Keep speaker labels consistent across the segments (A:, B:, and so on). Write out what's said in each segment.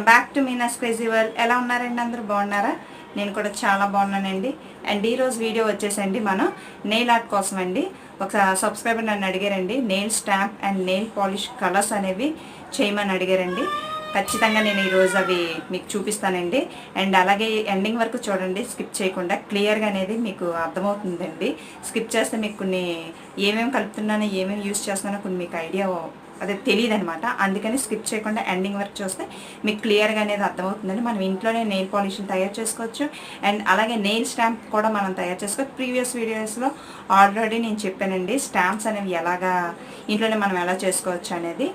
A: Back to Meena's crazy world. ఎలా ఉన్నారండి? అందరూ బాగున్నారా? నేను కూడా చాలా బాగున్నానండి. అండ్ ఈరోజు వీడియో వచ్చేసండి మనం నెయిల్ ఆర్ట్ కోసం అండి. ఒక సబ్స్క్రైబర్ నన్ను అడిగారండి, nail stamp and nail polish colours అనేవి చేయమని అడిగారండి. ఖచ్చితంగా నేను ఈరోజు అవి మీకు చూపిస్తానండి. అండ్ అలాగే ఎండింగ్ వరకు చూడండి, స్కిప్ చేయకుండా. క్లియర్గా అనేది మీకు అర్థమవుతుందండి. స్కిప్ చేస్తే మీకు కొన్ని ఏమేమి కలుపుతున్నానో ఏమేమి యూజ్ చేస్తున్నానో కొన్ని మీకు ఐడియా అదే తెలియదు అనమాట. అందుకని స్కిప్ చేయకుండా ఎండింగ్ వరకు చూస్తే మీకు క్లియర్గా అనేది అర్థమవుతుందండి. మనం ఇంట్లోనే నెయిల్ పాలిష్ని తయారు చేసుకోవచ్చు. అండ్ అలాగే నెయిల్ స్టాంప్ కూడా మనం తయారు చేసుకోవచ్చు. ప్రీవియస్ వీడియోస్లో ఆల్రెడీ నేను చెప్పానండి స్టాంప్స్ అనేవి ఎలాగా ఇంట్లోనే మనం ఎలా చేసుకోవచ్చు అనేది.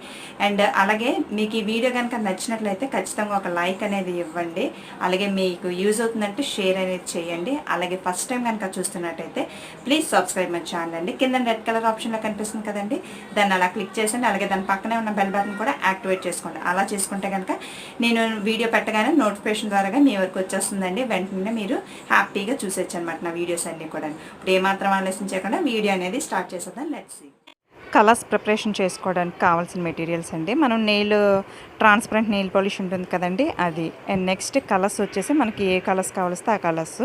A: అండ్ అలాగే మీకు ఈ వీడియో కనుక నచ్చినట్లయితే ఖచ్చితంగా ఒక లైక్ అనేది ఇవ్వండి. అలాగే మీకు యూజ్ అవుతుందంటే షేర్ అనేది చేయండి. అలాగే ఫస్ట్ టైం కనుక చూస్తున్నట్టయితే ప్లీజ్ సబ్స్క్రైబ్ మై ఛానల్ అండి. కింద రెడ్ కలర్ ఆప్షన్లో కనిపిస్తుంది కదండి, దాన్ని అలా క్లిక్ చేసండి. అలాగే దాని పక్కనే ఉన్న బెల్ బటన్ కూడా యాక్టివేట్ చేసుకోండి. అలా చేసుకుంటే కనుక నేను వీడియో పెట్టగానే నోటిఫికేషన్ ద్వారా మీ వరకు వచ్చేస్తుందండి. వెంటనే మీరు హ్యాపీగా చూసేచ్చు అనమాట నా వీడియోస్ అన్నీ కూడా. ఇప్పుడు ఏమాత్రం ఆలస్యం చేయకుండా వీడియో అనేది స్టార్ట్ చేసేద్దాం. Let's see. కలర్స్ ప్రిపరేషన్ చేసుకోవడానికి కావాల్సిన మెటీరియల్స్ అండి. మనం నెయిల్ ట్రాన్స్పరెంట్ నెయిల్ పాలిష్ ఉంటుంది కదండి, అది. అండ్ నెక్స్ట్ కలర్స్ వచ్చేసి మనకి ఏ కలర్స్ కావాల్స్తే ఆ కలర్స్.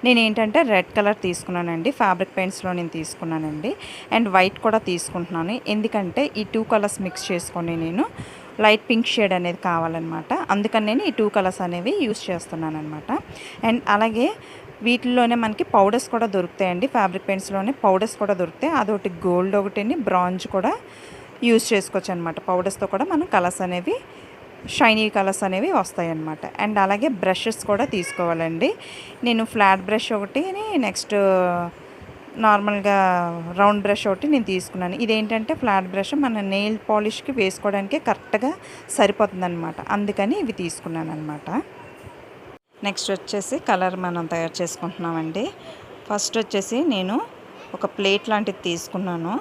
A: నేను ఏంటంటే రెడ్ కలర్ తీసుకున్నానండి, ఫ్యాబ్రిక్ పెయింట్స్లో నేను తీసుకున్నానండి. అండ్ వైట్ కూడా తీసుకుంటున్నాను, ఎందుకంటే ఈ 2 కలర్స్ మిక్స్ చేసుకొని నేను లైట్ పింక్ షేడ్ అనేది కావాలన్నమాట. అందుకని నేను ఈ 2 కలర్స్ అనేవి యూస్ చేస్తున్నాను అనమాట. అండ్ అలాగే వీటిల్లోనే మనకి పౌడర్స్ కూడా దొరుకుతాయండి. ఫ్యాబ్రిక్ పెయింట్స్లోనే పౌడర్స్ కూడా దొరుకుతాయి. అదొకటి గోల్డ్, ఒకటి బ్రాంజ్ కూడా యూజ్ చేసుకోవచ్చు అనమాట. పౌడర్స్తో కూడా మనం కలర్స్ అనేవి షైనీ కలర్స్ అనేవి వస్తాయి అన్నమాట. అండ్ అలాగే బ్రషెస్ కూడా తీసుకోవాలండి. నేను ఫ్లాట్ బ్రష్ ఒకటి, నెక్స్ట్ నార్మల్గా రౌండ్ బ్రష్ ఒకటి నేను తీసుకున్నాను. ఇదేంటంటే ఫ్లాట్ బ్రష్ మన నెయిల్ పాలిష్కి వేసుకోవడానికి కరెక్ట్గా సరిపోతుందన్నమాట. అందుకని ఇవి తీసుకున్నాను అనమాట. నెక్స్ట్ వచ్చేసి కలర్ మనం తయారు చేసుకుంటున్నామండి. ఫస్ట్ వచ్చేసి నేను ఒక ప్లేట్ లాంటిది తీసుకున్నాను.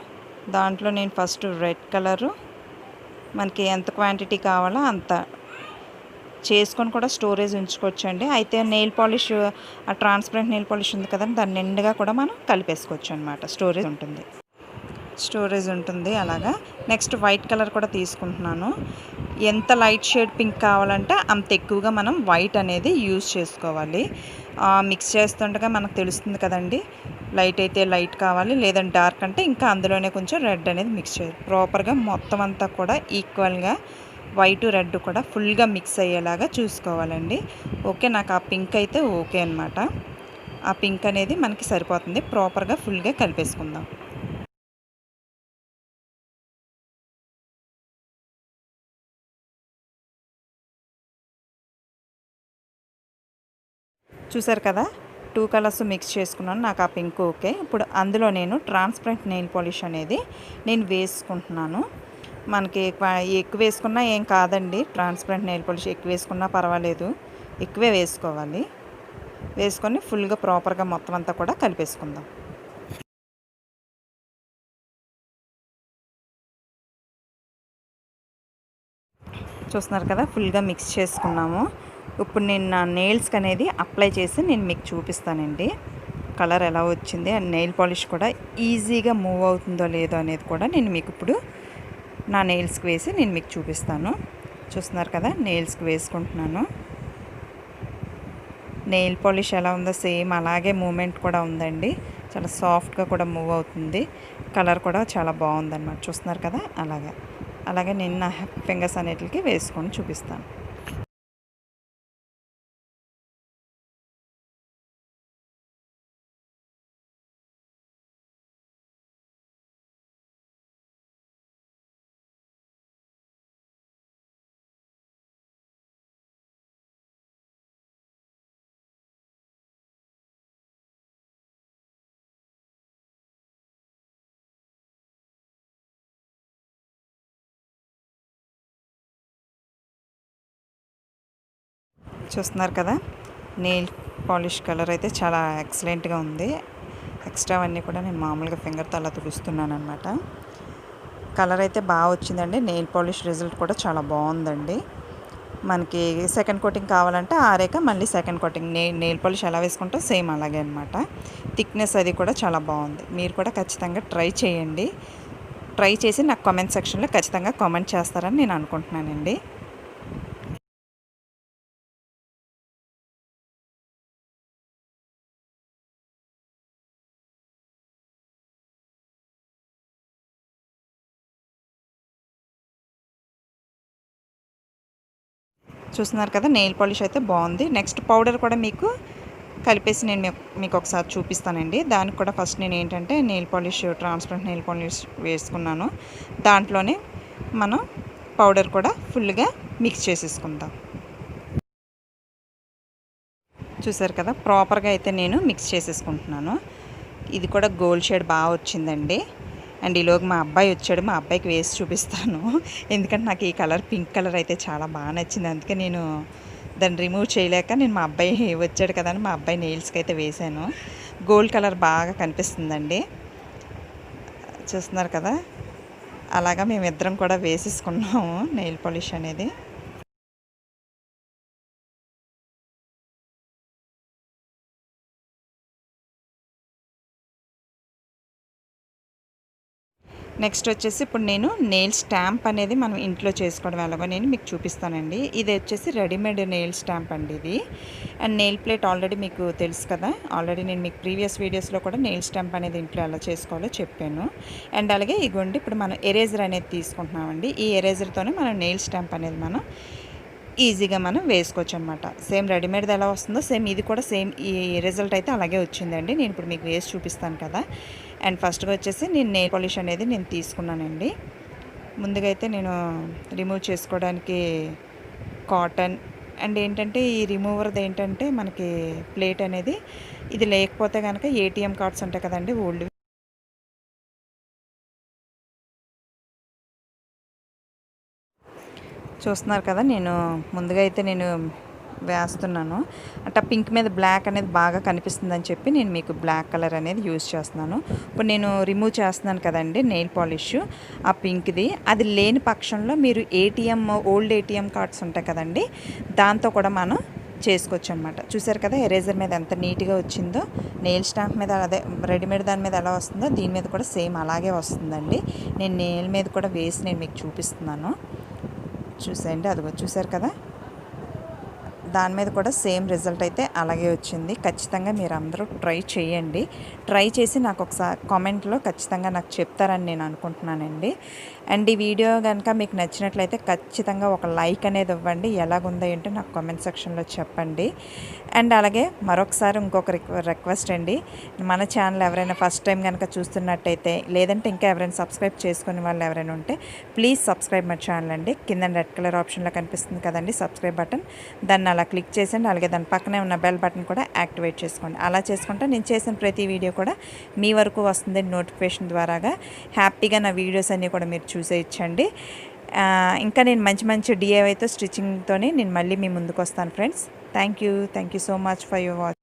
A: దాంట్లో నేను ఫస్ట్ రెడ్ కలరు మనకి ఎంత క్వాంటిటీ కావాలో అంత చేసుకొని కూడా స్టోరేజ్ ఉంచుకోవచ్చండి. అయితే నెయిల్ పాలిష్, ఆ ట్రాన్స్పరెంట్ నెయిల్ పాలిష్ ఉంది కదండి, దాన్ని నిండుగా కూడా మనం కలిపేసుకోవచ్చు అనమాట. స్టోరేజ్ ఉంటుంది అలాగా. నెక్స్ట్ వైట్ కలర్ కూడా తీసుకుంటున్నాను. ఎంత లైట్ షేడ్ పింక్ కావాలంటే అంత ఎక్కువగా మనం వైట్ అనేది యూజ్ చేసుకోవాలి. మిక్స్ చేస్తుండగా మనకు తెలుస్తుంది కదండి, లైట్ అయితే లైట్ కావాలి, లేదంటే డార్క్ అంటే ఇంకా అందులోనే కొంచెం రెడ్ అనేది మిక్స్ చేయాలి. ప్రాపర్గా మొత్తం అంతా కూడా ఈక్వల్గా వైట్ రెడ్ కూడా ఫుల్గా మిక్స్ అయ్యేలాగా చూసుకోవాలండి. ఓకే, నాకు ఆ పింక్ అయితే ఓకే అనమాట. ఆ పింక్ అనేది మనకి సరిపోతుంది. ప్రాపర్గా ఫుల్గా కలిపేసుకుందాం. చూసారు కదా, 2 కలర్స్ మిక్స్ చేసుకున్నాను. నాకు ఆ పింక్ ఓకే. ఇప్పుడు అందులో నేను ట్రాన్స్పరెంట్ నెయిల్ పాలిష్ అనేది నేను వేసుకుంటున్నాను. మనకి ఎక్కువ వేసుకున్నా ఏం కాదండి. ట్రాన్స్పరెంట్ నెయిల్ పాలిష్ ఎక్కువ వేసుకున్నా పర్వాలేదు, ఎక్కువే వేసుకోవాలి. వేసుకొని ఫుల్గా ప్రాపర్గా మొత్తం అంతా కూడా కలిపేసుకుందాం. చూస్తున్నారు కదా, ఫుల్గా మిక్స్ చేసుకున్నాము. ఇప్పుడు నేను నా నెయిల్స్కి అనేది అప్లై చేసి నేను మీకు చూపిస్తానండి కలర్ ఎలా వచ్చింది. అండ్ నెయిల్ పాలిష్ కూడా ఈజీగా మూవ్ అవుతుందో లేదో అనేది కూడా నేను మీకు ఇప్పుడు నా నెయిల్స్కి వేసి నేను మీకు చూపిస్తాను. చూస్తున్నారు కదా, నెయిల్స్కి వేసుకుంటున్నాను. నెయిల్ పాలిష్ ఎలా ఉందో సేమ్ అలాగే మూమెంట్ కూడా ఉందండి. చాలా సాఫ్ట్గా కూడా మూవ్ అవుతుంది. కలర్ కూడా చాలా బాగుందన్నమాట. చూస్తున్నారు కదా, అలాగే నేను నా ఫింగర్స్ అన్నిటికి వేసుకొని చూపిస్తాను. చూస్తున్నారు కదా, నెయిల్ పాలిష్ కలర్ అయితే చాలా ఎక్సలెంట్గా ఉంది. ఎక్స్ట్రా అన్నీ కూడా నేను మామూలుగా ఫింగర్తో అలా తుడుస్తున్నాను అనమాట. కలర్ అయితే బాగా వచ్చిందండి. నెయిల్ పాలిష్ రిజల్ట్ కూడా చాలా బాగుందండి. మనకి సెకండ్ కోటింగ్ కావాలంటే ఆరేక మళ్ళీ సెకండ్ కోటింగ్ నెయిల్ పాలిష్ ఎలా వేసుకుంటాం సేమ్ అలాగే అనమాట. థిక్నెస్ అది కూడా చాలా బాగుంది. మీరు కూడా ఖచ్చితంగా ట్రై చేయండి. ట్రై చేసి నాకు కామెంట్ సెక్షన్లో ఖచ్చితంగా కామెంట్ చేస్తారని నేను అనుకుంటున్నానండి. చూస్తున్నారు కదా, నెయిల్ పాలిష్ అయితే బాగుంది. నెక్స్ట్ పౌడర్ కూడా మీకు కలిపేసి నేను మీకు ఒకసారి చూపిస్తానండి. దానికి కూడా ఫస్ట్ నేను ఏంటంటే nail polish, transparent nail polish వేసుకున్నాను. దాంట్లోనే మనం పౌడర్ కూడా ఫుల్గా మిక్స్ చేసేసుకుందాం. చూసారు కదా, ప్రాపర్గా అయితే నేను మిక్స్ చేసేసుకుంటున్నాను. ఇది కూడా గోల్డ్ షేడ్ బాగా వచ్చిందండి. అండ్ ఈలోగా మా అబ్బాయి వచ్చాడు, మా అబ్బాయికి వేసి చూపిస్తాను. ఎందుకంటే నాకు ఈ కలర్ పింక్ కలర్ అయితే చాలా బాగా నచ్చింది. అందుకే నేను దాన్ని రిమూవ్ చేయలేక నేను మా అబ్బాయి వచ్చాడు కదా అని మా అబ్బాయి నెయిల్స్కి అయితే వేసాను. గోల్డ్ కలర్ బాగా కనిపిస్తుందండి. చూస్తున్నారు కదా, అలాగా మేమిద్దరం కూడా వేసేసుకున్నాము నెయిల్ పాలిష్ అనేది. నెక్స్ట్ వచ్చేసి ఇప్పుడు నేను నెయిల్ స్టాంప్ అనేది మనం ఇంట్లో చేసుకోవడం ఎలాగో నేను మీకు చూపిస్తానండి. ఇది వచ్చేసి రెడీమేడ్ నెయిల్ స్టాంప్ అండి ఇది. అండ్ నెయిల్ ప్లేట్ ఆల్రెడీ మీకు తెలుసు కదా, ఆల్రెడీ నేను మీకు ప్రీవియస్ వీడియోస్లో కూడా నెయిల్ స్టాంప్ అనేది ఇంట్లో ఎలా చేసుకోవాలో చెప్పాను. అండ్ అలాగే ఇగోండి, ఇప్పుడు మనం ఎరేజర్ అనేది తీసుకుంటున్నామండి. ఈ ఎరేజర్తోనే మనం నెయిల్ స్టాంప్ అనేది మనం ఈజీగా మనం వేసుకోవచ్చు అనమాట. సేమ్ రెడీమేడ్ది ఎలా వస్తుందో సేమ్ ఇది కూడా సేమ్ ఈ రిజల్ట్ అయితే అలాగే వచ్చిందండి. నేను ఇప్పుడు మీకు వేసి చూపిస్తాను కదా. అండ్ ఫస్ట్గా వచ్చేసి నేను నెయిల్ పాలిష్ అనేది నేను తీసుకున్నానండి. ముందుగా అయితే నేను రిమూవ్ చేసుకోవడానికి కాటన్ అండ్ ఏంటంటే ఈ రిమూవర్ది ఏంటంటే మనకి ప్లేట్ అనేది ఇది లేకపోతే కనుక ఏటీఎం కార్డ్స్ ఉంటాయి కదండి ఓల్డ్, చూస్తున్నారు కదా, నేను ముందుగా అయితే నేను వేస్తున్నాను. అంటే పింక్ మీద బ్లాక్ అనేది బాగా కనిపిస్తుందని చెప్పి నేను మీకు బ్లాక్ కలర్ అనేది యూజ్ చేస్తున్నాను. ఇప్పుడు నేను రిమూవ్ చేస్తున్నాను కదండి నెయిల్ పాలిష్, ఆ పింక్ది. అది లేని పక్షంలో మీరు ఓల్డ్ ఏటీఎం కార్డ్స్ ఉంటాయి కదండి, దాంతో కూడా మనం చేసుకోవచ్చు అనమాట. చూసారు కదా ఎరేజర్ మీద ఎంత నీట్గా వచ్చిందో, నెయిల్ స్టాంప్ మీద అదే రెడీమేడ్ దాని మీద ఎలా వస్తుందో దీని మీద కూడా సేమ్ అలాగే వస్తుందండి. నేను నెయిల్ మీద కూడా వేసి నేను మీకు చూపిస్తున్నాను. చూసేయండి, అదిగో చూసారు కదా, దాని మీద కూడా సేమ్ రిజల్ట్ అయితే అలాగే వచ్చింది. ఖచ్చితంగా మీరు అందరూ ట్రై చేయండి. ట్రై చేసి నాకు ఒకసారి కామెంట్లో ఖచ్చితంగా నాకు చెప్తారని నేను అనుకుంటున్నానండి. అండ్ ఈ వీడియో కనుక మీకు నచ్చినట్లయితే ఖచ్చితంగా ఒక లైక్ అనేది ఇవ్వండి. ఎలాగుందో ఏంటో నాకు కామెంట్ సెక్షన్లో చెప్పండి. అండ్ అలాగే మరొకసారి ఇంకొక రిక్వెస్ట్ అండి, మన ఛానల్ ఎవరైనా ఫస్ట్ టైం కనుక చూస్తున్నట్టయితే, లేదంటే ఇంకా ఎవరైనా సబ్స్క్రైబ్ చేసుకునే వాళ్ళు ఎవరైనా ఉంటే ప్లీజ్ సబ్స్క్రైబ్ మై ఛానల్ అండి. కింద రెడ్ కలర్ ఆప్షన్లో కనిపిస్తుంది కదండి సబ్స్క్రైబ్ బటన్, దాన్ని అలా క్లిక్ చేసండి. అలాగే దాని పక్కనే ఉన్న బెల్ బటన్ కూడా యాక్టివేట్ చేసుకోండి. అలా చేసుకుంటే నేను చేసిన ప్రతి వీడియో కూడా మీ వరకు వస్తుంది నోటిఫికేషన్ ద్వారాగా. హ్యాపీగా నా వీడియోస్ అన్నీ కూడా మీరు చూసేయచ్చండి. ఇంకా నేను మంచి మంచి డిఐవైతో స్టిచ్చింగ్తోనే నేను మళ్ళీ మీ ముందుకు వస్తాను friends. Thank you so much for your watching.